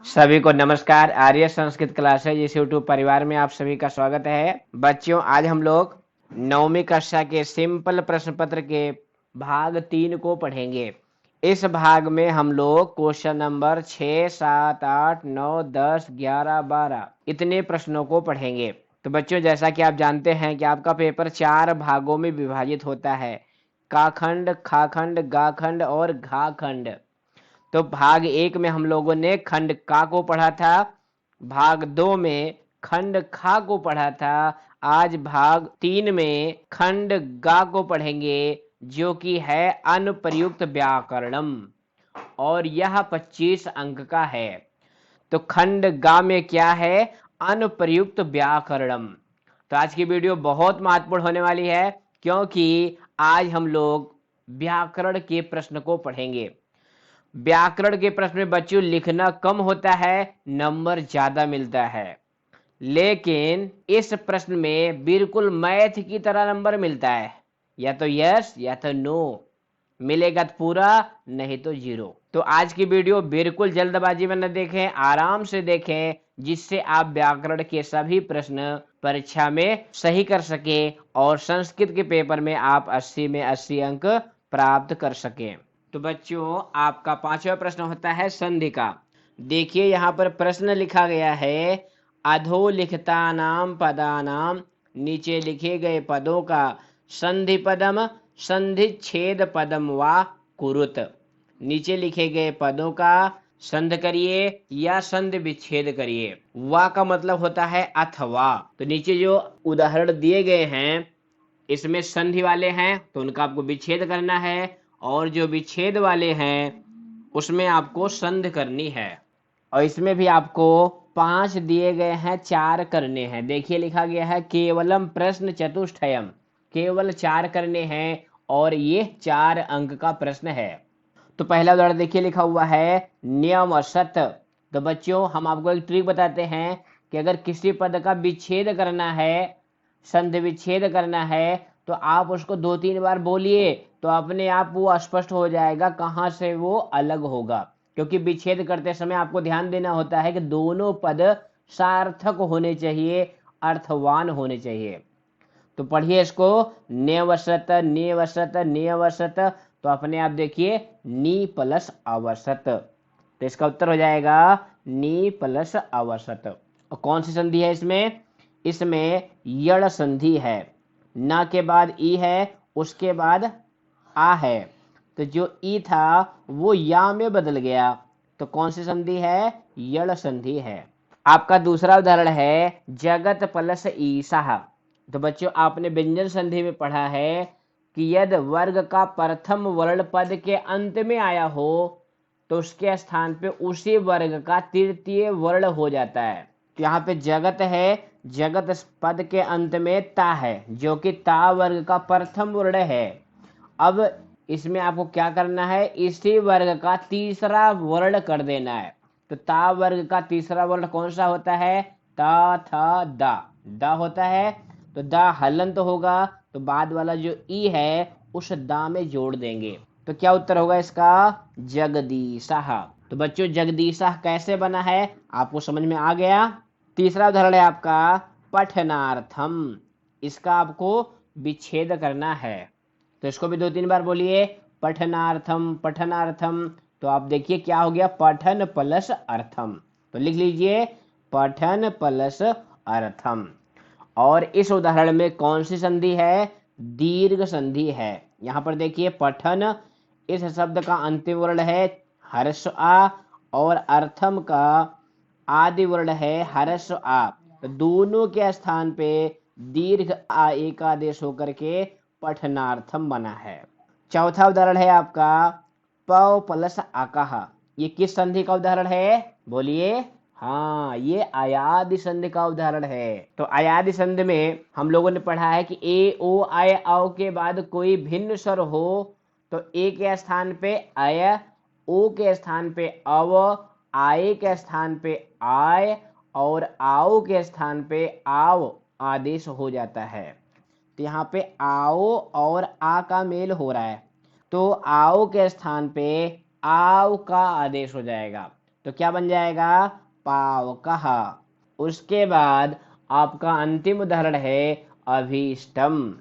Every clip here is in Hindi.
सभी को नमस्कार। आर्य संस्कृत क्लासेज इस यूट्यूब परिवार में आप सभी का स्वागत है। बच्चों, आज हम लोग नौवीं कक्षा के सिंपल प्रश्न पत्र के भाग 3 को पढ़ेंगे। इस भाग में हम लोग क्वेश्चन नंबर 6, 7, 8, 9, 10, 11, 12 इतने प्रश्नों को पढ़ेंगे। तो बच्चों, जैसा कि आप जानते हैं कि आपका पेपर 4 भागों में विभाजित होता है, का खंड, खा खंड, गा खंड और घा खंड। तो भाग 1 में हम लोगों ने खंड का को पढ़ा था, भाग 2 में खंड खा को पढ़ा था। आज भाग 3 में खंड गा को पढ़ेंगे, जो कि है अनुप्रयुक्त व्याकरणम, और यह 25 अंक का है। तो खंड गा में क्या है? अनुप्रयुक्त व्याकरणम। तो आज की वीडियो बहुत महत्वपूर्ण होने वाली है, क्योंकि आज हम लोग व्याकरण के प्रश्न को पढ़ेंगे। व्याकरण के प्रश्न में बच्चों लिखना कम होता है, नंबर ज्यादा मिलता है, लेकिन इस प्रश्न में बिल्कुल मैथ की तरह नंबर मिलता है। या तो यस या तो नो मिलेगा तो पूरा, नहीं तो जीरो। तो आज की वीडियो बिल्कुल जल्दबाजी में न देखें, आराम से देखें, जिससे आप व्याकरण के सभी प्रश्न परीक्षा में सही कर सके और संस्कृत के पेपर में आप 80 में 80 अंक प्राप्त कर सकें। तो बच्चों, आपका 5वां प्रश्न होता है संधि का। देखिए, यहाँ पर प्रश्न लिखा गया है, अधोलिखितानाम पदानाम, नीचे लिखे गए पदों का संधि पदम, संधि छेद पदम वा कुरुत। नीचे लिखे गए पदों का संध करिए या संधि विच्छेद करिए। वा का मतलब होता है अथवा। तो नीचे जो उदाहरण दिए गए हैं, इसमें संधि वाले हैं तो उनका आपको विच्छेद करना है, और जो विच्छेद वाले हैं उसमें आपको संध करनी है। और इसमें भी आपको 5 दिए गए हैं, 4 करने हैं। देखिए, लिखा गया है केवलम प्रश्न चतुष्टयम, केवल 4 करने हैं, और ये 4 अंक का प्रश्न है। तो पहला उदाहरण देखिए, लिखा हुआ है नियम सत। तो बच्चों, हम आपको एक ट्रिक बताते हैं कि अगर किसी पद का विच्छेद करना है, संधि विच्छेद करना है, तो आप उसको 2-3 बार बोलिए, तो अपने आप वो स्पष्ट हो जाएगा कहाँ से वो अलग होगा। क्योंकि विच्छेद करते समय आपको ध्यान देना होता है कि दोनों पद सार्थक होने चाहिए, अर्थवान होने चाहिए। तो पढ़िए इसको, नेवसत नेवसत नेवसत। तो अपने आप देखिए, नी प्लस अवसत। तो इसका उत्तर हो जाएगा नी प्लस अवसत। और कौन सी संधि है इसमें? इसमें यड़ संधि है। ना के बाद ई है, उसके बाद आ है। तो जो ई था वो या में बदल गया। तो कौन सी संधि है? यड़ संधि है। आपका दूसरा उदाहरण है जगत प्लस ईसा। तो बच्चों, आपने व्यंजन संधि में पढ़ा है कि यदि वर्ग का प्रथम वर्ण पद के अंत में आया हो, तो उसके स्थान पे उसी वर्ग का तृतीय वर्ण हो जाता है। तो यहाँ पे जगत है, जगत पद के अंत में ता है, जो कि ता वर्ग का प्रथम वर्ण है। अब इसमें आपको क्या करना है? इसी वर्ग का तीसरा वर्ण कर देना है। तो ता वर्ग का तीसरा वर्ण कौन सा होता है? ता था दा, दा होता है। तो दा हलंत होगा, तो बाद वाला जो ई है उस दा में जोड़ देंगे। तो क्या उत्तर होगा इसका? जगदीशाह। तो बच्चों, जगदीशाह कैसे बना है आपको समझ में आ गया। तीसरा उदाहरण है आपका पठनार्थम। इसका आपको विच्छेद करना है, तो इसको भी 2-3 बार बोलिए, पठनार्थम पठनार्थम। तो आप देखिए क्या हो गया, पठन प्लस अर्थम। तो लिख लीजिए पठन प्लस अर्थम। और इस उदाहरण में कौन सी संधि है? दीर्घ संधि है। यहां पर देखिए, पठन इस शब्द का अंतिम वर्ण है हर्ष आ, और अर्थम का आदि वर्ण है हर्ष आ। तो दोनों के स्थान पे दीर्घ आ एक आदेश होकर के पठनार्थम बना है। चौथा उदाहरण है आपका पव प्लस आकाह। ये किस संधि का उदाहरण है? बोलिए। हाँ, ये अयादि संधि का उदाहरण है। तो अयादि संधि में हम लोगों ने पढ़ा है कि ए ओ आय औ के बाद कोई भिन्न स्वर हो, तो ए के स्थान पे अय, ओ के स्थान पे अव, आए के स्थान पे आय, और आओ के स्थान पे आव आदेश हो जाता है। तो यहाँ पे आओ और आ का मेल हो रहा है, तो आओ के स्थान पे आव का आदेश हो जाएगा। तो क्या बन जाएगा, पावकः। उसके बाद आपका अंतिम उदाहरण है अभीष्टम।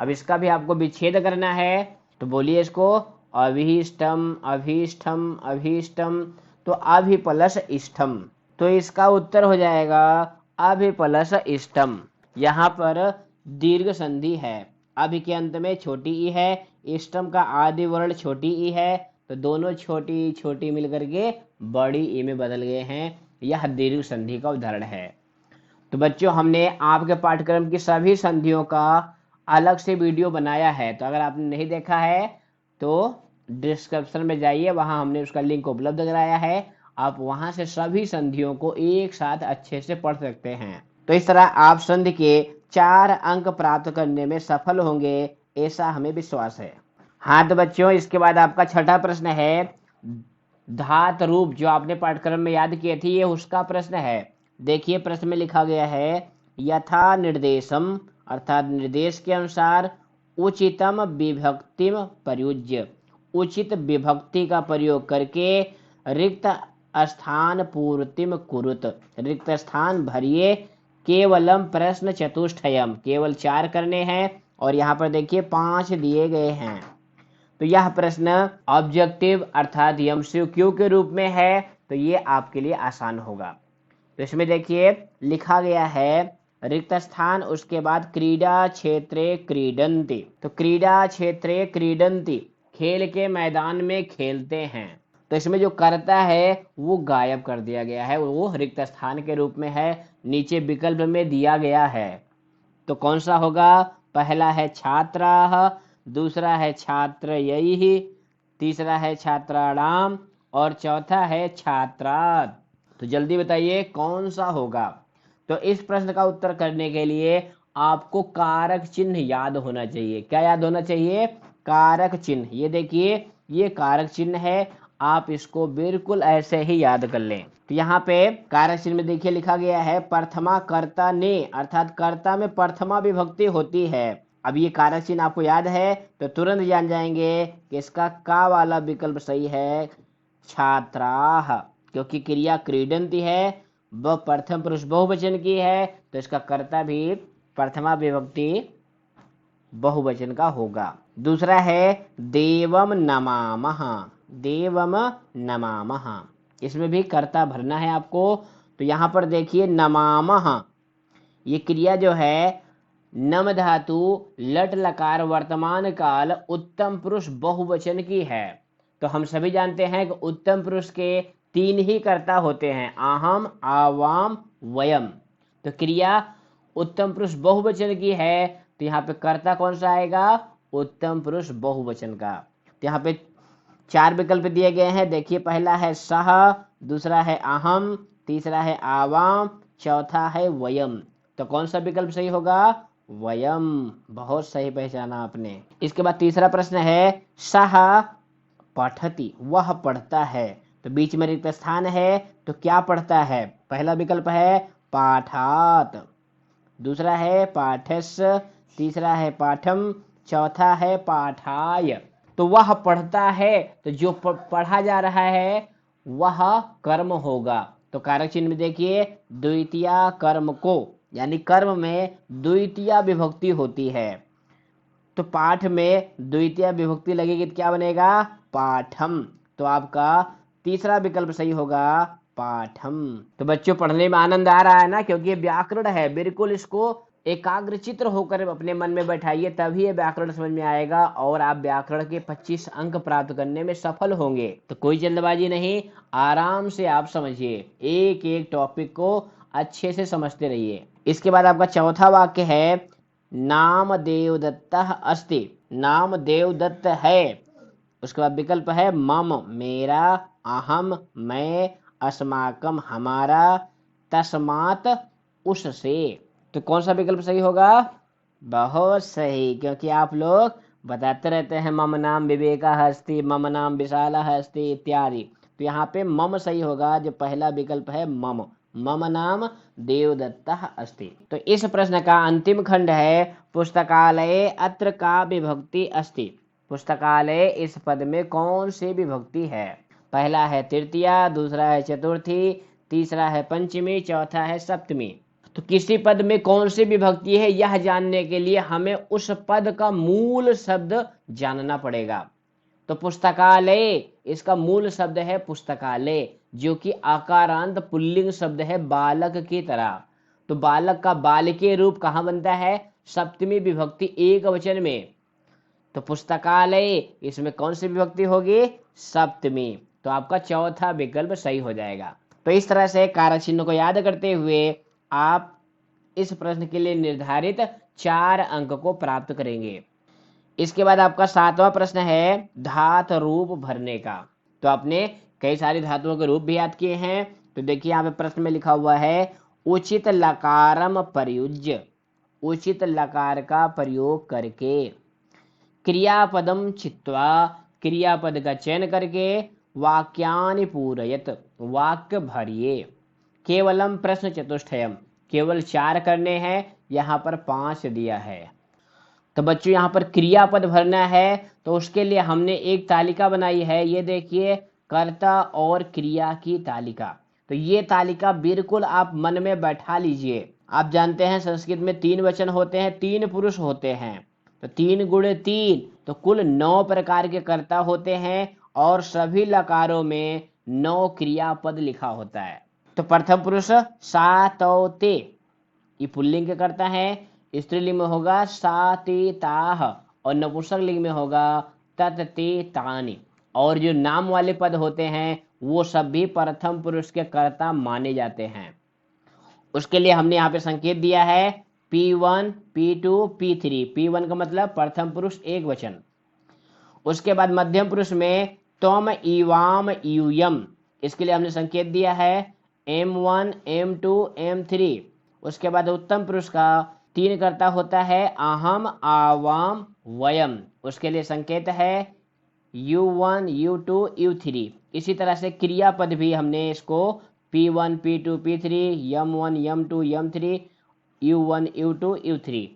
अब इसका भी आपको विच्छेद करना है, तो बोलिए इसको, अभीष्टम अभीष्टम अभीष्टम, तो अभि प्लस इष्टम, तो इसका उत्तर हो जाएगा अभि प्लस इष्टम। यहाँ पर दीर्घ संधि है, अभि के अंत में छोटी ई है, इष्टम का आदि वर्ण छोटी ई है, तो दोनों छोटी छोटी मिलकर के बड़ी ई में बदल गए हैं। यह दीर्घ संधि का उदाहरण है। तो बच्चों, हमने आपके पाठ्यक्रम की सभी संधियों का अलग से वीडियो बनाया है, तो अगर आपने नहीं देखा है तो डिस्क्रिप्शन में जाइए, वहां हमने उसका लिंक उपलब्ध कराया है। आप वहां से सभी संधियों को एक साथ अच्छे से पढ़ सकते हैं। तो इस तरह आप संधि के 4 अंक प्राप्त करने में सफल होंगे, ऐसा हमें विश्वास है। हाँ तो बच्चों, इसके बाद आपका छठा प्रश्न है धात रूप, जो आपने पाठ्यक्रम में याद किए थे, ये उसका प्रश्न है। देखिए प्रश्न में लिखा गया है यथा निर्देशम, अर्थात निर्देश के अनुसार उचितम विभक्तिम प्रयुज्य, उचित विभक्ति का प्रयोग करके रिक्त स्थान पूर्तिम कुरुत, रिक्त स्थान भरिए, केवलम प्रश्न चतुष्टयम, केवल 4 करने हैं और यहाँ पर देखिए 5 दिए गए हैं। तो यह प्रश्न ऑब्जेक्टिव अर्थात एमसीक्यू के रूप में है, तो ये आपके लिए आसान होगा। तो इसमें देखिए लिखा गया है रिक्त स्थान, उसके बाद क्रीडा क्षेत्रे क्रीडन्ति, तो क्रीडा क्षेत्रे क्रीडन्ति, खेल के मैदान में खेलते हैं। तो इसमें जो कर्ता है वो गायब कर दिया गया है, वो रिक्त स्थान के रूप में है, नीचे विकल्प में दिया गया है। तो कौन सा होगा, पहला है छात्राः, दूसरा है छात्रयैः, तीसरा है छात्राणाम और चौथा है छात्रात्। तो जल्दी बताइए कौन सा होगा। तो इस प्रश्न का उत्तर करने के लिए आपको कारक चिन्ह याद होना चाहिए। क्या याद होना चाहिए, कारक चिन्ह। ये देखिए ये कारक चिन्ह है, आप इसको बिल्कुल ऐसे ही याद कर लें। तो यहाँ पे कारक चिन्ह में देखिए लिखा गया है प्रथमा कर्ता ने, अर्थात कर्ता में प्रथमा विभक्ति होती है। अब ये कारक चिन्ह आपको याद है तो तुरंत जान जाएंगे कि इसका का वाला विकल्प सही है, छात्राः, क्योंकि क्रिया क्रीडन्ति है, वह प्रथम पुरुष बहुवचन की है, तो इसका कर्ता भी प्रथमा विभक्ति बहुवचन का होगा। दूसरा है देवम नमामः, देवम नमामः, इसमें भी कर्ता भरना है आपको। तो यहाँ पर देखिए नमामः, ये क्रिया जो है नम धातु लट लकार वर्तमान काल उत्तम पुरुष बहुवचन की है। तो हम सभी जानते हैं कि उत्तम पुरुष के 3 ही कर्ता होते हैं, आहम आवाम वयम। तो क्रिया उत्तम पुरुष बहुवचन की है, तो यहाँ पे कर्ता कौन सा आएगा, उत्तम पुरुष बहुवचन का। तो यहाँ पे 4 विकल्प दिए गए हैं, देखिए पहला है सह, दूसरा है अहम, तीसरा है आवाम, चौथा है वयम। तो कौन सा विकल्प सही होगा, वयम। बहुत सही पहचाना आपने। इसके बाद तीसरा प्रश्न है सह पठति, वह पढ़ता है। तो बीच में रिक्त स्थान है, तो क्या पढ़ता है, पहला विकल्प है पाठात, दूसरा है पाठस, तीसरा है पाठम, चौथा है पाठाय। तो वह पढ़ता है, तो जो पढ़ा जा रहा है वह कर्म होगा। तो कारक चिन्ह में देखिए द्वितीय कर्म को, यानी कर्म में द्वितीय विभक्ति होती है, तो पाठ में द्वितीय विभक्ति लगेगी तो क्या बनेगा, पाठम। तो आपका तीसरा विकल्प सही होगा, पाठम। तो बच्चों पढ़ने में आनंद आ रहा है ना, क्योंकि ये व्याकरण है, बिल्कुल इसको एकाग्रचित्र होकर अपने मन में बैठाइए, तभी ये व्याकरण समझ में आएगा और आप व्याकरण के 25 अंक प्राप्त करने में सफल होंगे। तो कोई जल्दबाजी नहीं, आराम से आप समझिए, एक एक टॉपिक को अच्छे से समझते रहिए। इसके बाद आपका चौथा वाक्य है नाम देवदत्तः अस्ति, नाम देवदत्त है। उसके बाद विकल्प है मम मेरा, अहम मैं, अस्माकम हमारा, तस्मात उससे। तो कौन सा विकल्प सही होगा, बहुत सही, क्योंकि आप लोग बताते रहते हैं मम नाम विवेका अस्ति, मम नाम विशाला अस्ति इत्यादि। तो यहाँ पे मम सही होगा, जो पहला विकल्प है मम, मम नाम देवदत्तः अस्ति। तो इस प्रश्न का अंतिम खंड है पुस्तकालय अत्र का विभक्ति अस्ति, पुस्तकालय इस पद में कौन सी विभक्ति है। पहला है तृतीया, दूसरा है चतुर्थी, तीसरा है पंचमी, चौथा है सप्तमी। तो किसी पद में कौन सी विभक्ति है यह जानने के लिए हमें उस पद का मूल शब्द जानना पड़ेगा। तो पुस्तकालय, इसका मूल शब्द है पुस्तकालय, जो कि आकारांत पुल्लिंग शब्द है बालक की तरह। तो बालक का बालकीय रूप कहाँ बनता है? सप्तमी विभक्ति एक वचन में। तो पुस्तकालय, इसमें कौन सी विभक्ति होगी? सप्तमी। तो आपका चौथा विकल्प सही हो जाएगा। तो इस तरह से कारक चिन्ह को याद करते हुए आप इस प्रश्न के लिए निर्धारित 4 अंक को प्राप्त करेंगे। इसके बाद आपका 7वां प्रश्न है धातु रूप भरने का। तो आपने कई सारी धातुओं के रूप भी याद किए हैं। तो देखिए यहाँ पे प्रश्न में लिखा हुआ है उचित लकारम प्रयुज्य, उचित लकार का प्रयोग करके, क्रियापदम चित्वा, क्रियापद का चयन करके, वाक्यानि पूरयत, वाक्य भरिए, केवलम प्रश्न चतुष्टयम, केवल 4 करने हैं, यहाँ पर 5 दिया है। तो बच्चों यहाँ पर क्रियापद भरना है, तो उसके लिए हमने एक तालिका बनाई है। ये देखिए, कर्ता और क्रिया की तालिका। तो ये तालिका बिल्कुल आप मन में बैठा लीजिए। आप जानते हैं संस्कृत में 3 वचन होते हैं, 3 पुरुष होते हैं। तो 3 गुणे 3, तो कुल 9 प्रकार के कर्ता होते हैं और सभी लकारों में 9 क्रियापद लिखा होता है। तो प्रथम पुरुष सा तौ ते, ये पुल्लिंग के कर्ता है। स्त्रीलिंग में होगा सा ते ताह और नपुंसक लिंग में होगा तत ते तानि। और जो नाम वाले पद होते हैं वो सब भी प्रथम पुरुष के कर्ता माने जाते हैं। उसके लिए हमने यहाँ पे संकेत दिया है P1, P2, P3। P1 का मतलब प्रथम पुरुष एक वचन। उसके बाद मध्यम पुरुष में तम इवाम यूयम, इसके लिए हमने संकेत दिया है M1, M2, M3। उसके बाद उत्तम पुरुष का 3 कर्ता होता है अहम, आवाम, वयम, उसके लिए संकेत है U1, U2, U3। इसी तरह से क्रियापद भी हमने इसको P1, P2, P3, M1, M2, M3, U1, U2, U3।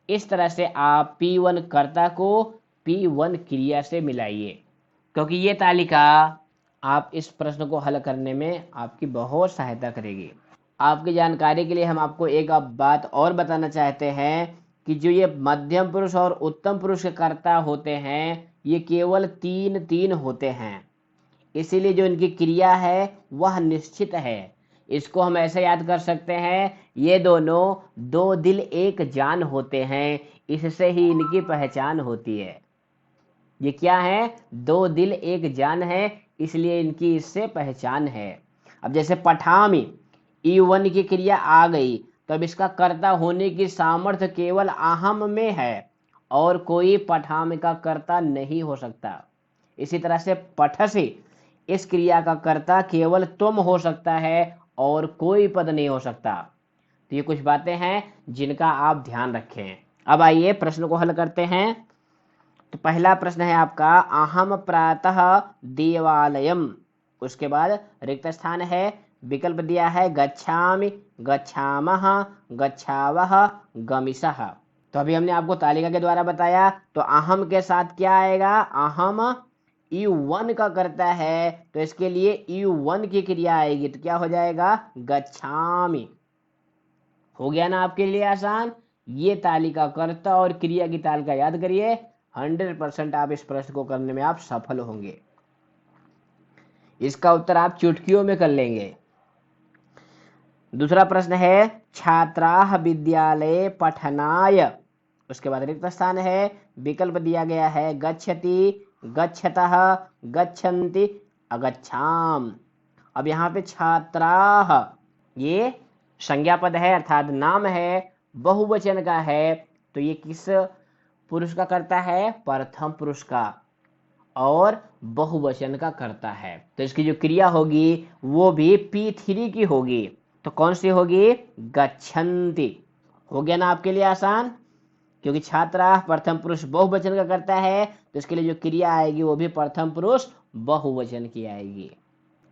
इस तरह से आप P1 कर्ता को P1 क्रिया से मिलाइए, क्योंकि ये तालिका आप इस प्रश्न को हल करने में आपकी बहुत सहायता करेगी। आपकी जानकारी के लिए हम आपको एक बात और बताना चाहते हैं कि जो ये मध्यम पुरुष और उत्तम पुरुष के कर्ता होते हैं ये केवल 3 होते हैं। इसीलिए जो इनकी क्रिया है वह निश्चित है। इसको हम ऐसे याद कर सकते हैं, ये दोनों 2 दिल एक जान होते हैं, इससे ही इनकी पहचान होती है। ये क्या है? 2 दिल एक जान है, इसलिए इनकी इससे पहचान है। अब जैसे पठामी, E1 की क्रिया आ गई, तो अब इसका कर्ता होने की सामर्थ्य केवल अहम में है और कोई पठाम का कर्ता नहीं हो सकता। इसी तरह से पठसी, इस क्रिया का कर्ता केवल तुम हो सकता है और कोई पद नहीं हो सकता। तो ये कुछ बातें हैं जिनका आप ध्यान रखें। अब आइए प्रश्न को हल करते हैं। तो पहला प्रश्न है आपका अहम प्रातः देवालयम। उसके बाद रिक्त स्थान है, विकल्प दिया है गच्छामि, गच्छामः, गच्छावः, गमिषः। तो अभी हमने आपको तालिका के द्वारा बताया। तो अहम के साथ क्या आएगा? अहम U1 का करता है, तो इसके लिए U1 की क्रिया आएगी, तो क्या हो जाएगा? गच्छामि। हो गया ना आपके लिए आसान? ये तालिका कर्ता और क्रिया की तालिका याद करिए, 100% आप इस प्रश्न को करने में आप सफल होंगे। इसका उत्तर आप चुटकियों में कर लेंगे। दूसरा प्रश्न है छात्राः विद्यालये पठनाय। उसके बाद रिक्त स्थान है, विकल्प दिया गया है गच्छति, गच्छतः, गच्छन्ति, अगच्छाम। अब यहाँ पे छात्राः ये संज्ञा पद है, अर्थात नाम है, बहुवचन का है। तो ये किस पुरुष का करता है? प्रथम पुरुष का, और बहुवचन का करता है। तो इसकी जो क्रिया होगी वो भी P3 की होगी। तो कौन सी होगी? गच्छन्ति। हो गया ना आपके लिए आसान? क्योंकि छात्रा प्रथम पुरुष बहुवचन का करता है, तो इसके लिए जो क्रिया आएगी वो भी प्रथम पुरुष बहुवचन की आएगी।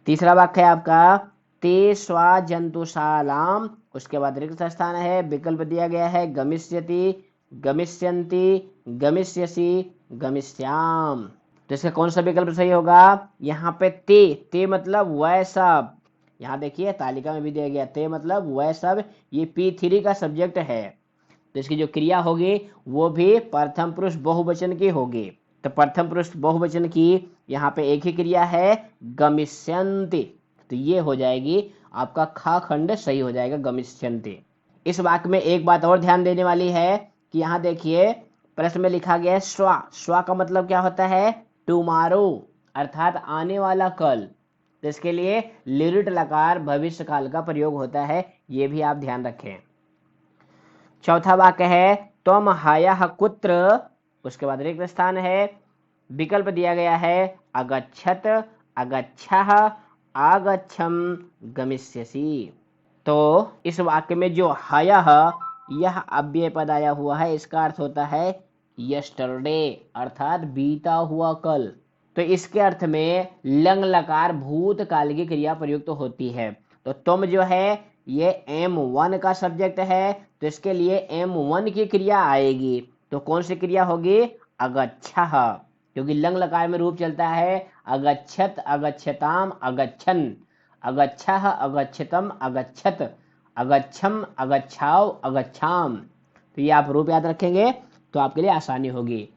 तीसरा वाक्य है आपका ते स्वाजंतुशालाम। उसके बाद रिक्त स्थान है, विकल्प दिया गया है गमिष्यति, गमिष्यन्ति, गमिष्यसि, गमिष्याम। तो इसका कौन सा विकल्प सही होगा? यहाँ पे ते, ते मतलब वह सब। यहाँ देखिए तालिका में भी दिया गया, ते मतलब वह सब, ये P3 का सब्जेक्ट है। तो इसकी जो क्रिया होगी वो भी प्रथम पुरुष बहुवचन की होगी। तो प्रथम पुरुष बहुवचन की यहाँ पे एक ही क्रिया है, गमिष्यन्ति। तो ये हो जाएगी आपका ख खंड सही हो जाएगा, गमिष्यन्ति। इस वाक्य में एक बात और ध्यान देने वाली है कि यहाँ देखिए प्रश्न में लिखा गया है स्वा। स्वा का मतलब क्या होता है? टुमारो, अर्थात आने वाला कल। तो इसके लिए लिरिट लकार भविष्य काल का प्रयोग होता है, ये भी आप ध्यान रखें। चौथा वाक्य है त्वम हयः कुत्र, उसके बाद रिक्त स्थान है, विकल्प दिया गया है अगच्छत, अगच्छः, आगच्छम, गमिष्यसि। तो इस वाक्य में जो हयः, यह अव्यय पद आया हुआ है, इसका अर्थ होता है यस्टरडे, अर्थात बीता हुआ कल। तो इसके अर्थ में लंग लकार भूतकाल की क्रिया प्रयुक्त होती है। तो तुम जो है ये M1 का सब्जेक्ट है, तो इसके लिए M1 की क्रिया आएगी। तो कौन सी क्रिया होगी? अगच्छः, क्योंकि लंग लकार में रूप चलता है अगच्छत, अगच्छताम, अगच्छन, अगच्छः, अगच्छतम, अगच्छत, अगच्छम, अगच्छाओ, अगच्छाम। तो ये आप रूप याद रखेंगे तो आपके लिए आसानी होगी।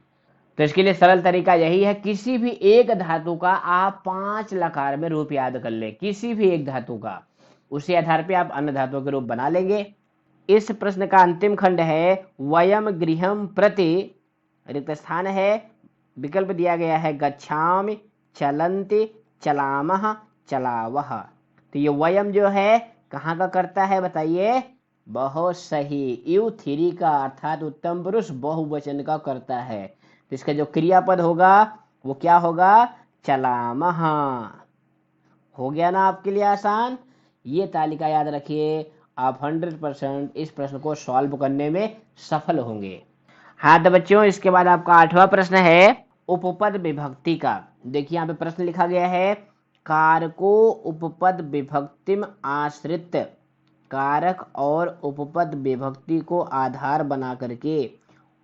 तो इसके लिए सरल तरीका यही है, किसी भी एक धातु का आप 5 लकार में रूप याद कर ले, किसी भी एक धातु का, उसी आधार पे आप अन्य धातुओं के रूप बना लेंगे। इस प्रश्न का अंतिम खंड है वयम गृहम प्रति, रिक्त स्थान है, विकल्प दिया गया है गच्छामि, चलन्ति, चलामः, चलावः। तो ये वयम जो है कहाँ का करता है बताइए? बहुत सही, U3 का, अर्थात उत्तम पुरुष बहुवचन का करता है। तो इसका जो क्रियापद होगा वो क्या होगा? चलामः। हो गया ना आपके लिए आसान? ये तालिका याद रखिए, आप 100% इस प्रश्न को सॉल्व करने में सफल होंगे। हाँ तो बच्चों, इसके बाद आपका 8वां प्रश्न है उपपद विभक्ति का। देखिए यहाँ पे प्रश्न लिखा गया है कारको उपपद विभक्तिम आश्रित, कारक और उपपद विभक्ति को आधार बना करके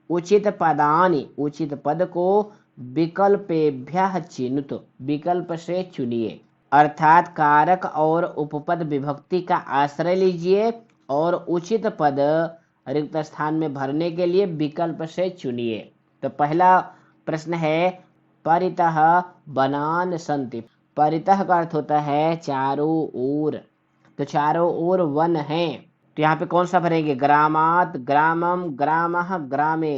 उचित पदानि, उचित पद को विकल्पेभ्यः चिनुत, विकल्प से चुनिए। अर्थात कारक और उपपद विभक्ति का आश्रय लीजिए और उचित पद रिक्त स्थान में भरने के लिए विकल्प से चुनिए। तो पहला प्रश्न है परितः वनानि सन्ति। परितः का अर्थ होता है चारों ओर, तो चारों ओर वन हैं। तो यहाँ पे कौन सा भरेंगे? ग्रामात, ग्रामम, ग्रामः, ग्रामे।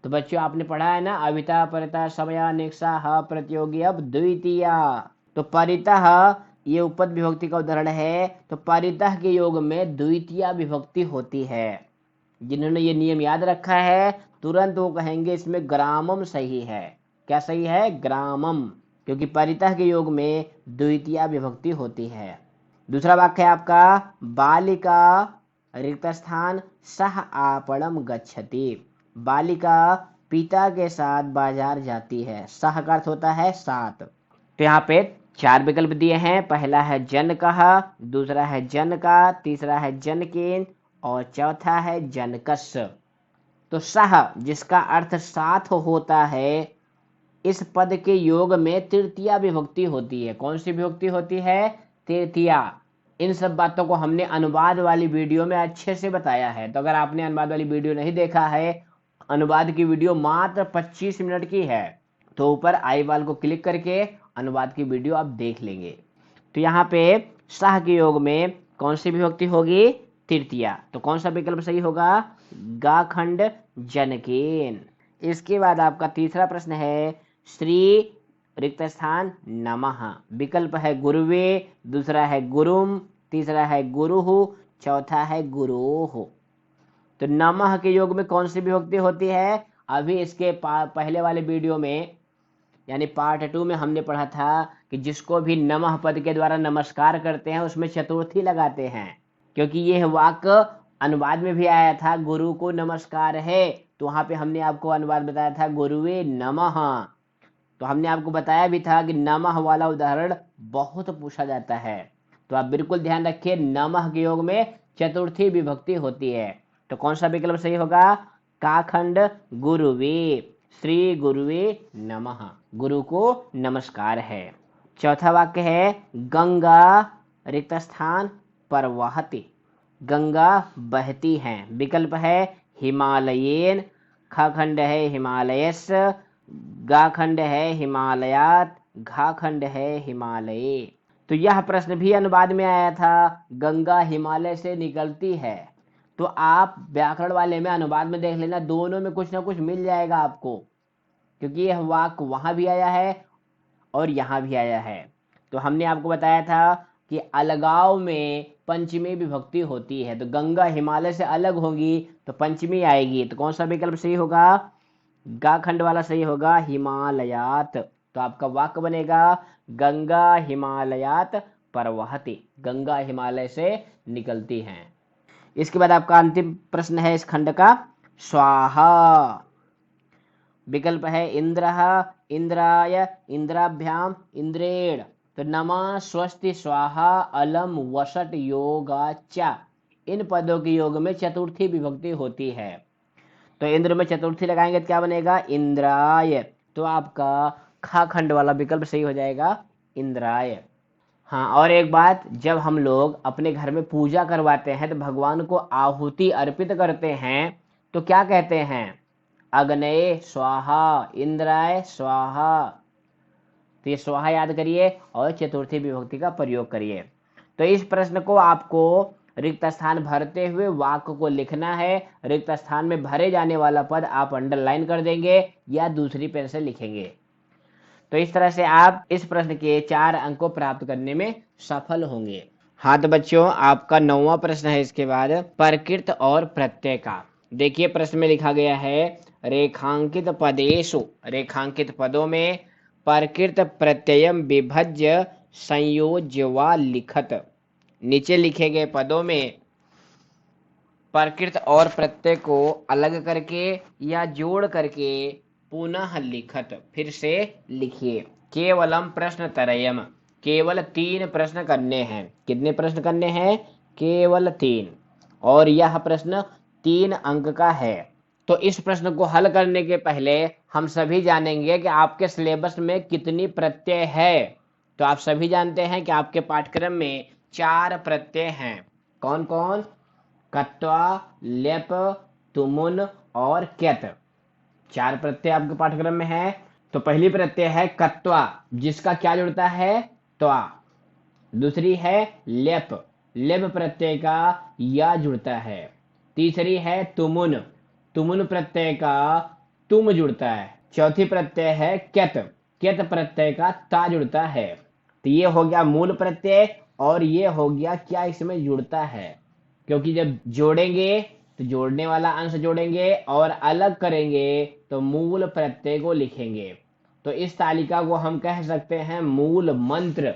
तो बच्चों आपने पढ़ा है ना अविता, परितः, समया, निक्षा, प्रतियोगी, अब द्वितीया। तो परितः ये उपपद विभक्ति का उदाहरण है। तो परितः के योग में द्वितीया विभक्ति होती है। जिन्होंने ये नियम याद रखा है तुरंत वो कहेंगे इसमें ग्रामम सही है। क्या सही है? ग्रामम, क्योंकि परितः के योग में द्वितीया विभक्ति होती है। दूसरा वाक्य है आपका बालिका रिक्त स्थान सह आपणम गच्छति। बालिका पिता के साथ बाजार जाती है। सह का अर्थ होता है साथ। तो यहाँ पे 4 विकल्प दिए हैं। पहला है जनकः, दूसरा है जनका, तीसरा है जनकेन और चौथा है जनकस। तो सह जिसका अर्थ साथ होता है, इस पद के योग में तृतीया विभक्ति होती है। कौन सी विभक्ति होती है? तृतीया। इन सब बातों को हमने अनुवाद वाली वीडियो में अच्छे से बताया है। तो अगर आपने अनुवाद वाली वीडियो नहीं देखा है, अनुवाद की वीडियो मात्र 25 मिनट की है, तो ऊपर आई बाल को क्लिक करके अनुवाद की वीडियो आप देख लेंगे। तो यहाँ पे सह के योग में कौन सी विभक्ति होगी? तृतीया। तो कौन सा विकल्प सही होगा? गा खंड जनकेन। इसके बाद आपका तीसरा प्रश्न है श्री रिक्त स्थान नमः। विकल्प है गुरुवे, दूसरा है गुरुम, तीसरा है गुरुहु, चौथा है गुरोह। तो नमः के योग में कौन सी विभक्ति होती है? अभी इसके पहले वाले वीडियो में यानी पार्ट 2 में हमने पढ़ा था कि जिसको भी नमः पद के द्वारा नमस्कार करते हैं उसमें चतुर्थी लगाते हैं, क्योंकि यह वाक्य अनुवाद में भी आया था गुरु को नमस्कार है। तो वहां पे हमने आपको अनुवाद बताया था गुरुवे नमः। तो हमने आपको बताया भी था कि नमः वाला उदाहरण बहुत पूछा जाता है। तो आप बिल्कुल ध्यान रखिए, नमः के योग में चतुर्थी विभक्ति होती है। तो कौन सा विकल्प सही होगा? काखंड गुरुवे। श्री गुरुवे नमः, गुरु को नमस्कार है। चौथा वाक्य है गंगा रिक्त स्थान पर वहती, गंगा बहती है। विकल्प है हिमालयेन, ख खंड है हिमालयस, गा खंड है हिमालयात, घा खंड है हिमालये। तो यह प्रश्न भी अनुवाद में आया था, गंगा हिमालय से निकलती है। तो आप व्याकरण वाले में अनुवाद में देख लेना, दोनों में कुछ ना कुछ मिल जाएगा आपको, क्योंकि यह वाक्य वहां भी आया है और यहाँ भी आया है। तो हमने आपको बताया था कि अलगाव में पंचमी विभक्ति होती है, तो गंगा हिमालय से अलग होगी तो पंचमी आएगी। तो कौन सा विकल्प सही होगा? गा खंड वाला सही होगा, हिमालयात। तो आपका वाक्य बनेगा गंगा हिमालयात परवहति, गंगा हिमालय से निकलती हैं। इसके बाद आपका अंतिम प्रश्न है इस खंड का, स्वाहा। विकल्प है इंद्रः, इंद्राय, इंद्राभ्याम, इंद्रेण। तो नमः, स्वस्ति, स्वाहा, अलम, वसट, योगा, च, इन पदों के योग में चतुर्थी विभक्ति होती है। तो इंद्र में चतुर्थी लगाएंगे तो क्या बनेगा? इंद्राय। तो आपका खा खंड वाला विकल्प सही हो जाएगा, इंद्राय। हाँ, और एक बात, जब हम लोग अपने घर में पूजा करवाते हैं तो भगवान को आहुति अर्पित करते हैं तो क्या कहते हैं? अग्नये स्वाहा, इंद्राय स्वाहा। तो ये स्वाहा याद करिए और चतुर्थी विभक्ति का प्रयोग करिए। तो इस प्रश्न को आपको रिक्त स्थान भरते हुए वाक्य को लिखना है। रिक्त स्थान में भरे जाने वाला पद आप अंडरलाइन कर देंगे या दूसरी पेन से लिखेंगे। तो इस तरह से आप इस प्रश्न के 4 अंक को प्राप्त करने में सफल होंगे। हाँ तो बच्चों, आपका 9वां प्रश्न है इसके बाद, प्रकृत और प्रत्यय का। देखिए प्रश्न में लिखा गया है रेखांकित पदेषु, रेखांकित पदों में प्रकृत प्रत्ययम विभज्य संयोज्य व लिखत। नीचे लिखे गए पदों में प्रकृत और प्रत्यय को अलग करके या जोड़ करके पुनः लिखत। फिर से लिखिए। केवलम प्रश्न तरयम, केवल 3 प्रश्न करने हैं। कितने प्रश्न करने हैं? केवल 3। और यह प्रश्न 3 अंक का है। तो इस प्रश्न को हल करने के पहले हम सभी जानेंगे कि आपके सिलेबस में कितनी प्रत्यय है। तो आप सभी जानते हैं कि आपके पाठ्यक्रम में 4 प्रत्यय हैं। कौन कौन? कत्वा, लेप, तुमुन और क्यत। 4 प्रत्यय आपके पाठ्यक्रम में है। तो पहली प्रत्यय है कत्वा, जिसका क्या जुड़ता है? त्वा। दूसरी है लेप, लेप प्रत्यय का या जुड़ता है। तीसरी है तुमुन, तुमुन प्रत्यय का तुम जुड़ता है। चौथी प्रत्यय है क्यत, क्यत प्रत्यय का ता जुड़ता है। तो ये हो गया मूल प्रत्यय और ये हो गया क्या इसमें जुड़ता है। क्योंकि जब जोड़ेंगे तो जोड़ने वाला अंश जोड़ेंगे और अलग करेंगे तो मूल प्रत्यय को लिखेंगे। तो इस तालिका को हम कह सकते हैं मूल मंत्र।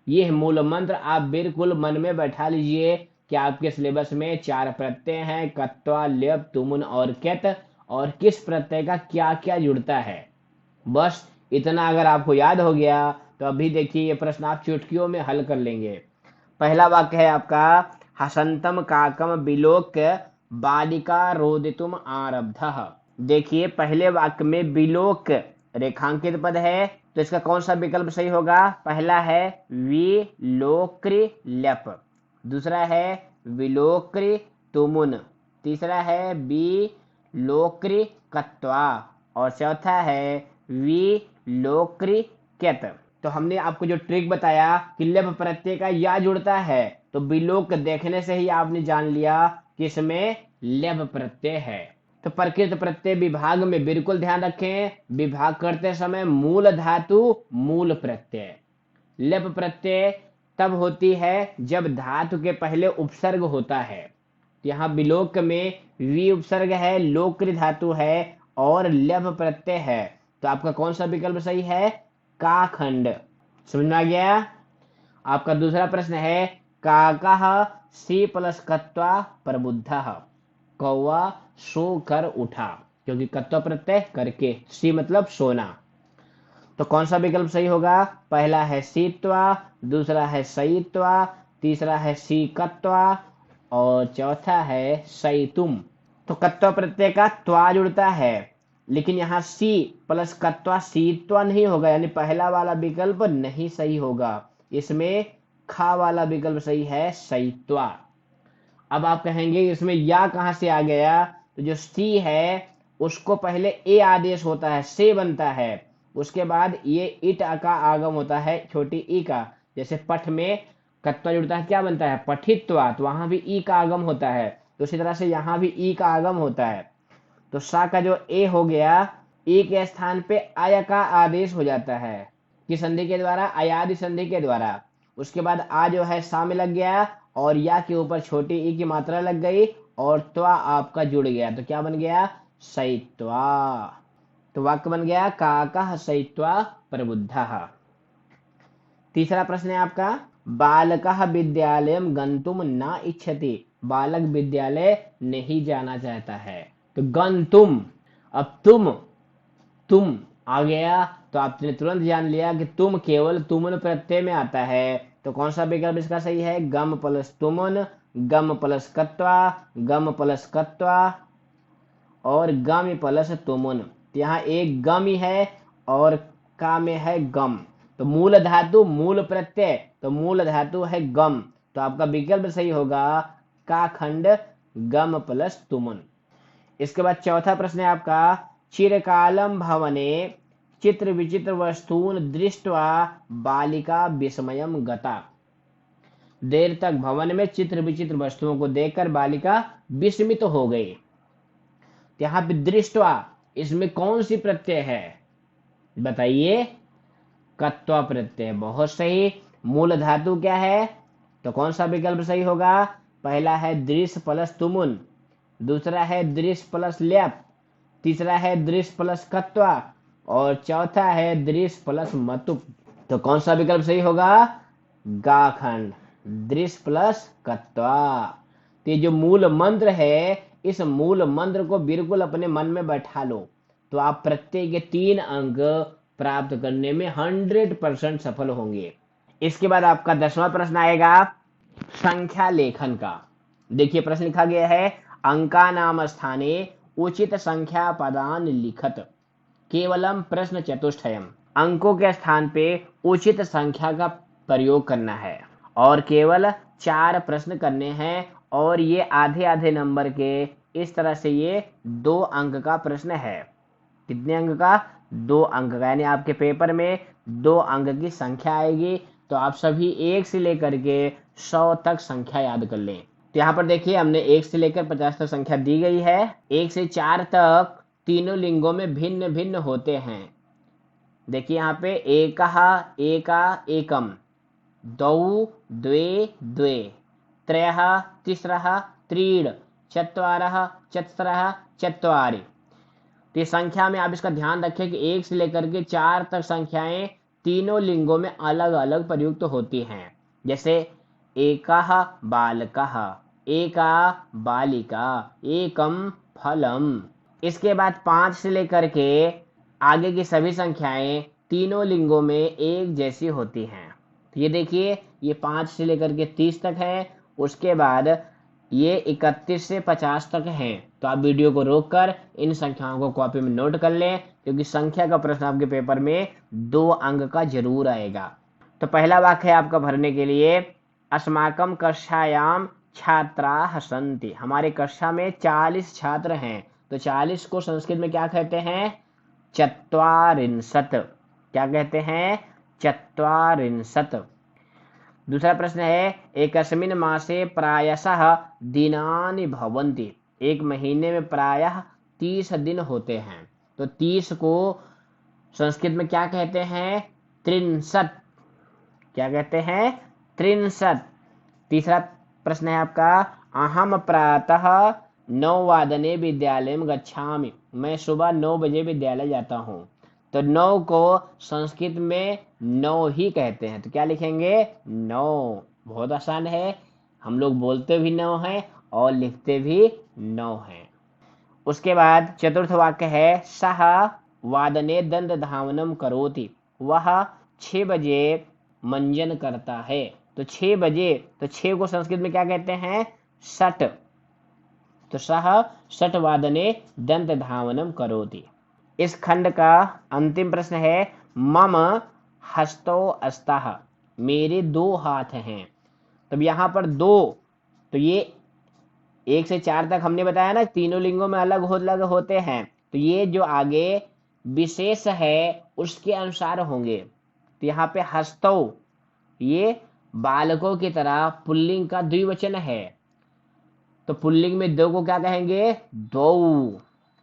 ये मूल मंत्र आप बिल्कुल मन में बैठा लीजिए कि आपके सिलेबस में 4 प्रत्यय हैं, कत्वा, लेप, तुमुन और क्यत, और किस प्रत्यय का क्या क्या जुड़ता है। बस इतना अगर आपको याद हो गया तो अभी देखिए ये प्रश्न आप चुटकियों में हल कर लेंगे। पहला वाक्य है आपका हसंतम काकम विलोक्य बालिका रोदितुम आरब्धः। देखिए पहले वाक्य में विलोक रेखांकित पद है, तो इसका कौन सा विकल्प सही होगा? पहला है विलोक्रि लेप, दूसरा है विलोक्रि तुमुन, तीसरा है विलोक्रि कत्वा और चौथा है विलोक्रि क्यत। तो हमने आपको जो ट्रिक बताया कि लेप प्रत्यय का या जुड़ता है, तो विलोक देखने से ही आपने जान लिया कि इसमें लेप प्रत्यय है। तो प्रकृत प्रत्यय विभाग में बिल्कुल ध्यान रखें, विभाग करते समय मूल धातु मूल प्रत्यय। लेप प्रत्यय तब होती है जब धातु के पहले उपसर्ग होता है। यहाँ विलोक में वी उपसर्ग है, लोक्र धातु है और लेप प्रत्यय है। तो आपका कौन सा विकल्प सही है? का खंड। समझ में आ गया? आपका दूसरा प्रश्न है काकः सी प्लस कत्वा प्रबुद्धः। कौवा सो कर उठा, क्योंकि कत्वा प्रत्यय करके, सी मतलब सोना। तो कौन सा विकल्प सही होगा? पहला है सीत्वा, दूसरा है सईत्वा, तीसरा है सीकत्वा और चौथा है सईतुम। तो कत्वा प्रत्यय का त्वा जुड़ता है लेकिन यहाँ सी प्लस कत्वा सीत्वा नहीं होगा, यानी पहला वाला विकल्प नहीं सही होगा। इसमें खा वाला विकल्प सही है, सईत्वा। अब आप कहेंगे इसमें या कहाँ से आ गया, तो जो सी है उसको पहले ए आदेश होता है, से बनता है, उसके बाद ये इट का आगम होता है छोटी ई का। जैसे पठ में कत्वा जुड़ता है, क्या बनता है, पठित्वा, तो वहां भी ई का आगम होता है। तो उसी तरह से यहाँ भी ई का आगम होता है। तो सा का जो ए हो गया, ए के स्थान पे आय का आदेश हो जाता है, किस संधि के द्वारा, अयादि संधि के द्वारा। उसके बाद आ जो है सा में लग गया, और या के ऊपर छोटी ई की मात्रा लग गई, और त्वा आपका जुड़ गया, तो क्या बन गया, सईत्वा। तो वाक्य बन गया काकः सईत्वा प्रबुद्धः। तीसरा प्रश्न है आपका, बालकः विद्यालयं गंतुम न इच्छति, बालक विद्यालय नहीं जाना चाहता है। तो गंतुम, अब तुम आ गया, तो आपने तुरंत जान लिया कि तुम केवल तुमन प्रत्यय में आता है। तो कौन सा विकल्प इसका सही है, गम प्लस तुमन, गम प्लस कत्वा, गम प्लस कत्वा और गम प्लस तुमन। तो यहाँ एक गम ही है और का में है गम, तो मूल धातु मूल प्रत्यय, तो मूल धातु है गम, तो आपका विकल्प सही होगा का खंड गम प्लस तुमन। इसके बाद चौथा प्रश्न है आपका, चिरकालम भवने चित्र विचित्र वस्तून दृष्ट्वा बालिका विस्मयम गता। देर तक भवन में चित्र विचित्र वस्तुओं को देखकर बालिका विस्मित हो गई। यहाँ पे दृष्ट्वा, इसमें कौन सी प्रत्यय है बताइए, कत्वा प्रत्यय, बहुत सही। मूल धातु क्या है, तो कौन सा विकल्प सही होगा, पहला है दृश्य प्लस तुमुन, दूसरा है दृश्य प्लस ल्याप, तीसरा है दृश्य प्लस कत्वा और चौथा है दृश्य प्लस मतुप। तो कौन सा विकल्प सही होगा, गाखंड दृश्य प्लस कत्वा। तो ये जो मूल मंत्र है, इस मूल मंत्र को बिल्कुल अपने मन में बैठा लो, तो आप प्रत्यय के 3 अंक प्राप्त करने में 100% सफल होंगे। इसके बाद आपका 10वां प्रश्न आएगा संख्या लेखन का। देखिए प्रश्न लिखा गया है, अंका नाम स्थाने उचित संख्या पदान लिखत, केवलम प्रश्न चतुष्टयम। अंकों के स्थान पे उचित संख्या का प्रयोग करना है और केवल 4 प्रश्न करने हैं, और ये आधे आधे नंबर के, इस तरह से ये 2 अंक का प्रश्न है। कितने अंक का, 2 अंक का, यानी आपके पेपर में 2 अंक की संख्या आएगी। तो आप सभी 1 से लेकर के 100 तक संख्या याद कर लें। तो यहाँ पर देखिए हमने 1 से लेकर 50 तक संख्या दी गई है। 1 से 4 तक तीनों लिंगों में भिन्न भिन्न होते हैं। देखिए यहाँ पे एकः एका एकम, द्वौ द्वे द्वे, त्रयः तिस्रः त्रीण, चत्वारः चत्सरः चत्वारि। तो ये संख्या में आप इसका ध्यान रखें कि 1 से लेकर के 4 तक संख्याएं तीनों लिंगों में अलग अलग प्रयुक्त होती हैं। जैसे एकः बालकः, एका बालिका, एकम फलम। इसके बाद 5 से लेकर के आगे की सभी संख्याएं तीनों लिंगों में एक जैसी होती हैं। तो ये देखिए, ये 5 से लेकर के 30 तक है, उसके बाद ये 31 से 50 तक हैं। तो आप वीडियो को रोककर इन संख्याओं को कॉपी में नोट कर लें, क्योंकि संख्या का प्रश्न आपके पेपर में 2 अंक का जरूर आएगा। तो पहला वाक्य है आपका भरने के लिए, अस्माकम कक्षायाम छात्राः सन्ति। हमारे कक्षा में 40 छात्र हैं। तो 40 को संस्कृत में क्या कहते हैं, चत्वारिंशत्। क्या कहते हैं, चत्वारिंशत्। दूसरा प्रश्न है, एकस्मिन् मासे प्रायशः दिनानि भवन्ति। एक महीने में प्रायः 30 दिन होते हैं। तो 30 को संस्कृत में क्या कहते हैं, त्रिंशत्। क्या कहते हैं, त्रिंशत्। तीसरा प्रश्न है आपका, अहम प्रातः 9 वादने विद्यालयं गच्छामि। मैं सुबह 9 बजे विद्यालय जाता हूँ। तो 9 को संस्कृत में 9 ही कहते हैं। तो क्या लिखेंगे, 9। बहुत आसान है, हम लोग बोलते भी 9 हैं और लिखते भी 9 हैं। उसके बाद चतुर्थ वाक्य है, सः वादने दंड धावनम करोति। वह 6 बजे मंजन करता है। तो 6 बजे, तो 6 को संस्कृत में क्या कहते हैं, षट। तो सः षट वादने दंत धावनम करोति। इस खंड का अंतिम प्रश्न है मम हस्तौ अस्तः, मेरे दो हाथ हैं। तब यहाँ पर दो, तो ये 1 से 4 तक हमने बताया ना तीनों लिंगों में अलग अलग होते हैं, तो ये जो आगे विशेष है उसके अनुसार होंगे। तो यहाँ पे हस्तौ, ये बालकों की तरह पुल्लिंग का द्विवचन है, तो पुल्लिंग में दो को क्या कहेंगे, दो।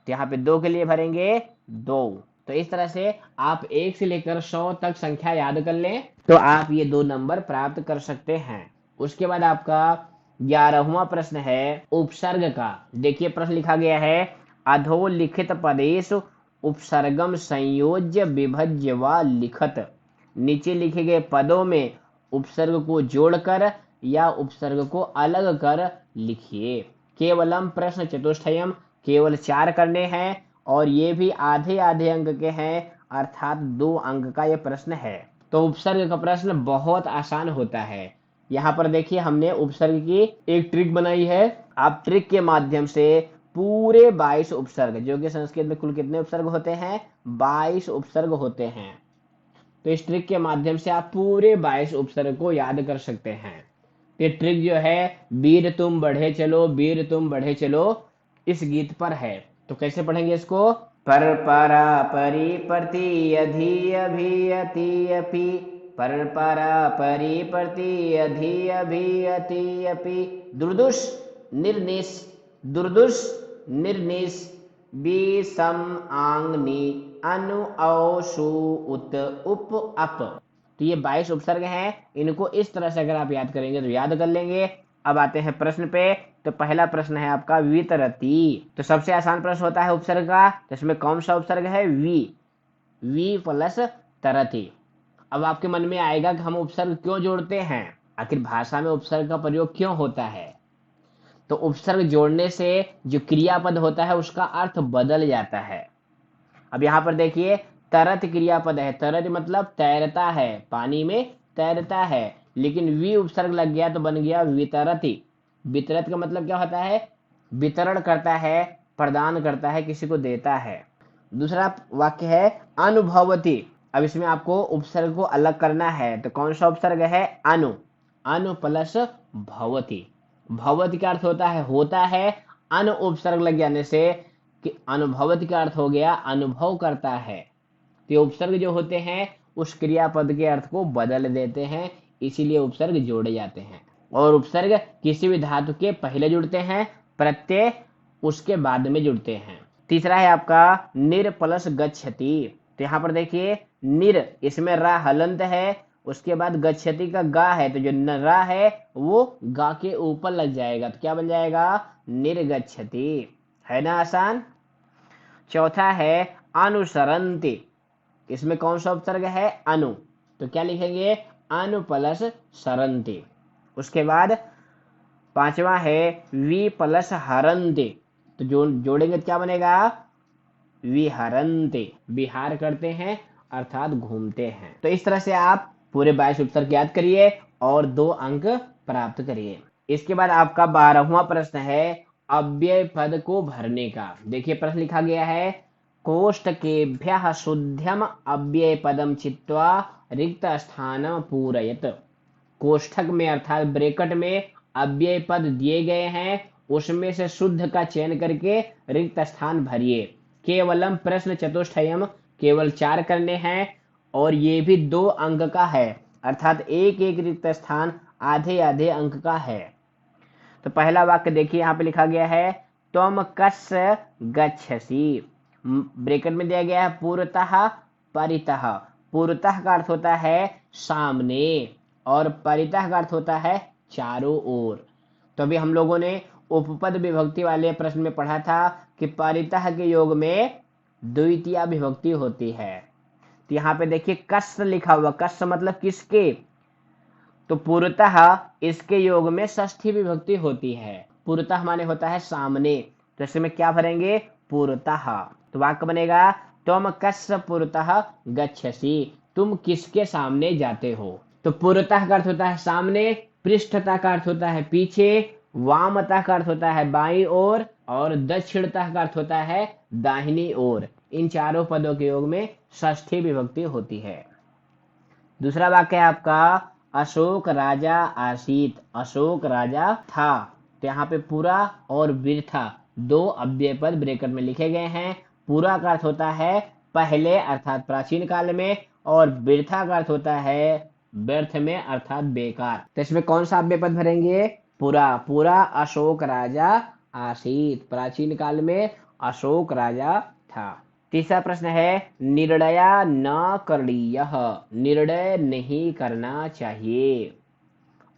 तो यहाँ पे दो के लिए भरेंगे दो। तो इस तरह से आप 1 से लेकर 100 तक संख्या याद कर लें तो आप ये 2 नंबर प्राप्त कर सकते हैं। उसके बाद आपका 11वां प्रश्न है उपसर्ग का। देखिए प्रश्न लिखा गया है अधोलिखित पदेश उपसर्गम संयोज्य विभज्य व लिखत। नीचे लिखे गए पदों में उपसर्ग को जोड़कर या उपसर्ग को अलग कर लिखिए। केवलम प्रश्न चतुष्टयम, केवल 4 करने हैं और ये भी आधे आधे अंक के हैं, अर्थात 2 अंक का ये प्रश्न है। तो उपसर्ग का प्रश्न बहुत आसान होता है। यहाँ पर देखिए हमने उपसर्ग की एक ट्रिक बनाई है। आप ट्रिक के माध्यम से पूरे 22 उपसर्ग, जो कि संस्कृत में कुल कितने उपसर्ग होते हैं, 22 उपसर्ग होते हैं। तो इस ट्रिक के माध्यम से आप पूरे 22 उपसर्ग को याद कर सकते हैं। ये ट्रिक जो है वीर तुम बढ़े चलो, वीर तुम बढ़े चलो, इस गीत पर है। तो कैसे पढ़ेंगे इसको, पर परा परी प्रति अधि अभि अति अपि, पर परा परी प्रति अधि अभि अति अपि, दुर्दुष निर्निश, दुर्दुष निर्निश, विषम आंगनी अनु औ सु उत उप अप। तो ये 22 उपसर्ग हैं, इनको इस तरह से अगर आप याद करेंगे तो याद कर लेंगे। अब आते हैं प्रश्न पे। तो पहला प्रश्न है आपका वितरती। तो सबसे आसान प्रश्न होता है उपसर्ग का, तो इसमें कौन सा उपसर्ग है, वी प्लस तरती। अब आपके मन में आएगा कि हम उपसर्ग क्यों जोड़ते हैं, आखिर भाषा में उपसर्ग का प्रयोग क्यों होता है। तो उपसर्ग जोड़ने से जो क्रियापद होता है उसका अर्थ बदल जाता है। अब यहाँ पर देखिए तरत क्रियापद है, तरत मतलब तैरता है, पानी में तैरता है, लेकिन वी उपसर्ग लग गया तो बन गया वितरती। वितरत का मतलब क्या होता है, वितरण करता है, प्रदान करता है, किसी को देता है। दूसरा वाक्य है अनुभवती। अब इसमें आपको उपसर्ग को अलग करना है, तो कौन सा उपसर्ग है, अनु, अनु प्लस भवती। भवती का अर्थ होता है, अनु उपसर्ग लग जाने से कि अनुभवती का अर्थ हो गया अनुभव करता है। तो उपसर्ग जो होते हैं उस क्रियापद के अर्थ को बदल देते हैं, इसीलिए उपसर्ग जोड़े जाते हैं। और उपसर्ग किसी भी धातु के पहले जुड़ते हैं, प्रत्यय उसके बाद में जुड़ते हैं। तीसरा है आपका निर प्लस गच्छति। तो यहाँ पर देखिए निर, इसमें रा हलंत है, उसके बाद गच्छति का गा है, तो जो रा है वो गा के ऊपर लग जाएगा, तो क्या बन जाएगा, निर्गच्छति। है ना आसान। चौथा है अनुसरंति। इसमें कौन सा उपसर्ग है, अनु, तो क्या लिखेंगे, अनु प्लस सरंति। उसके बाद पांचवा है वी प्लस हरंति। तो जोड़ेंगे तो क्या बनेगा, विहरंति, विहार करते हैं अर्थात घूमते हैं। तो इस तरह से आप पूरे 22 उपसर्ग याद करिए और 2 अंक प्राप्त करिए। इसके बाद आपका 12वां प्रश्न है अव्यय पद को भरने का। देखिए प्रश्न लिखा गया है कोष्ठकेभ्यः शुद्ध्यम अव्यय पदम चित्वा रिक्त स्थानम पूरयत। कोष्ठक में अर्थात ब्रैकेट में अव्यय पद दिए गए हैं, उसमें से शुद्ध का चयन करके रिक्त स्थान भरिए। केवलम प्रश्न चतुष्टयम, केवल 4 करने हैं और ये भी 2 अंक का है, अर्थात एक एक रिक्त स्थान आधे आधे अंक का है। तो पहला वाक्य देखिए यहाँ पे लिखा गया है त्वम कस्य गच्छसि। ब्रैकेट में दिया गया है पूर्वतः परितः। पूर्वतः का अर्थ होता है सामने और परितः का अर्थ होता है चारों ओर। तो अभी हम लोगों ने उपपद विभक्ति वाले प्रश्न में पढ़ा था कि परितः के योग में द्वितीय विभक्ति होती है। तो यहाँ पे देखिए कस्य लिखा हुआ, कस्य मतलब किसके, तो पूर्वतः इसके योग में षष्ठी विभक्ति होती है। पूर्वतः माने होता है सामने, तो इसमें क्या भरेंगे, पूर्वतः। तो वाक्य बनेगा तुम कस्य पुरतः गच्छसि, तुम किसके सामने जाते हो। तो पूर्वतः का अर्थ होता है सामने, पृष्ठतः का अर्थ होता है पीछे, वामतः का अर्थ होता है बाईं ओर और दक्षिणतः का अर्थ होता है दाहिनी ओर। इन चारों पदों के योग में षष्ठी विभक्ति होती है। दूसरा वाक्य है आपका अशोक राजा आसीत, अशोक राजा था। तो यहाँ पे पूरा और वृथा दो अव्यय पद ब्रैकेट में लिखे गए हैं। पूरा का अर्थ होता है पहले अर्थात प्राचीन काल में, और वृथा का अर्थ होता है व्यर्थ में अर्थात बेकार। तो इसमें कौन सा अव्यय पद भरेंगे? पूरा। पूरा अशोक राजा आसीत, प्राचीन काल में अशोक राजा था। तीसरा प्रश्न है निर्णया न करणीयः, निर्णय नहीं करना चाहिए।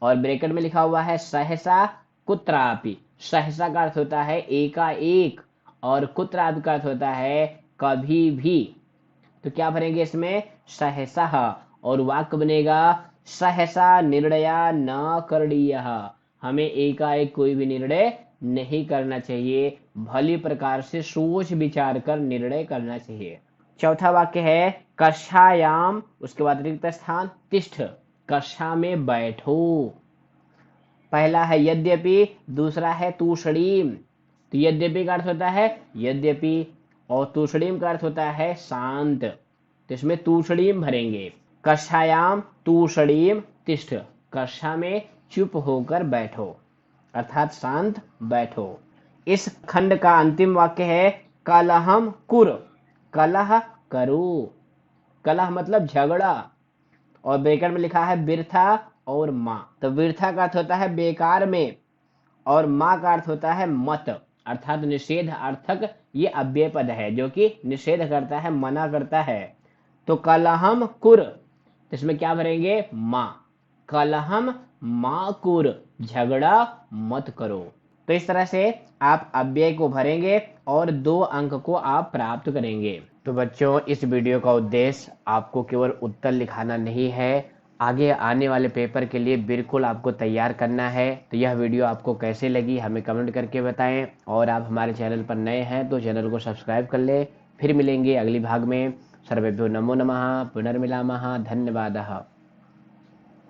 और ब्रैकेट में लिखा हुआ है सहसा कुत्रापि। सहसा का अर्थ होता है एकाएक, और कुत्रापि का अर्थ होता है कभी भी। तो क्या भरेंगे इसमें? सहसा। और वाक्य बनेगा सहसा निर्णया न करणीयः, हमें एकाएक कोई भी निर्णय नहीं करना चाहिए, भली प्रकार से सोच विचार कर निर्णय करना चाहिए। चौथा वाक्य है कक्षायाम, उसके बाद रिक्त स्थान तिष्ठ, कक्षा में बैठो। पहला है यद्यपि, दूसरा है तूषणीम। तो यद्यपि का अर्थ होता है यद्यपि, और तूषणीम का अर्थ होता है शांत। तो इसमें तूषणीम भरेंगे। कक्षायाम तूषणीम तिष्ठ, कक्षा में चुप होकर बैठो अर्थात शांत बैठो। इस खंड का अंतिम वाक्य है कलहम कुर, कलह करो। कलह मतलब झगड़ा, और ब्रैकेट में लिखा है वृथा और माँ। तो वृथा का अर्थ होता है बेकार में, और माँ का अर्थ होता है मत अर्थात निषेध अर्थक ये अव्यय पद है जो कि निषेध करता है, मना करता है। तो कलहम कुर, इसमें क्या भरेंगे? माँ। कलहम माँ कुर, झगड़ा मत करो। तो इस तरह से आप अव्यय को भरेंगे और 2 अंक को आप प्राप्त करेंगे। तो बच्चों इस वीडियो का उद्देश्य आपको केवल उत्तर लिखाना नहीं है, आगे आने वाले पेपर के लिए बिल्कुल आपको तैयार करना है। तो यह वीडियो आपको कैसे लगी हमें कमेंट करके बताएं, और आप हमारे चैनल पर नए हैं तो चैनल को सब्सक्राइब कर ले। फिर मिलेंगे अगली भाग में। सर्वेभ्यो नमो नमः, पुनर्मिलामः, धन्यवादः।